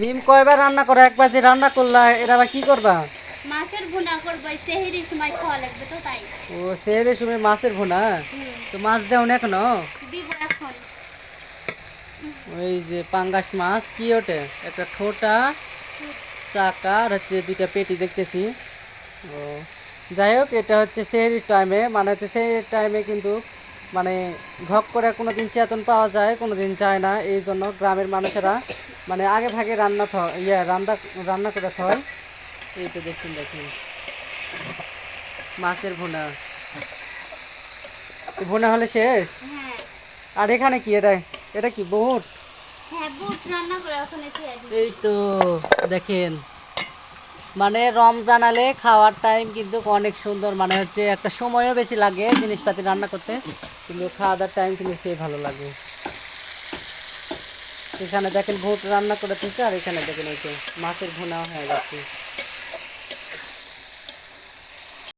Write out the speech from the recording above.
মিম কয়বার রান্না করো? একবার যে রান্না করলা এটা আবার কি করবা? মাছের ভুনা করব, এই সেহরির সময় খাওয়া লাগবে তো তাই। ও সেহেরির সময় মাছের ভুনা। হুম, তো মাছ দেও না এখনো? দিব এখন। ওই যে পাঙ্গাস মাছ কি ওঠে, একটা ঠোঁটা চাকা আর হচ্ছে দুইটা পেটি দেখতেছি। ও যাই হোক, এটা হচ্ছে সেহরির টাইমে, মানে হচ্ছে সেহরির টাইমে কিন্তু মানে ঘক করে কোনো দিন চেতন পাওয়া যায়, কোনো দিন যায় না। এই জন্য গ্রামের মানুষেরা মানে আগে ভাগে রান্না রান্না রান্না করে হয়। এই তো দেখুন দেখুন মাছের ভুনা, ভুনা হলে শেষ। হ্যাঁ আর এখানে কি এটা, এটা কি বুট? হ্যাঁ, বুট রান্না করে ওখানে খেয়ে এই দিচ্ছি। তো দেখেন, মানে রমজান আলে খাওয়ার টাইম কিন্তু অনেক সুন্দর, মানে হচ্ছে একটা সময়ও বেশি লাগে জিনিসপাতি রান্না করতে, কিন্তু খাওয়া দাওয়ার টাইম কিন্তু সেই ভালো লাগে। এখানে দেখেন ভোট রান্না করে দিচ্ছে, আর এখানে দেখেন এই তো মাছের ভুনা হয়ে যাচ্ছে।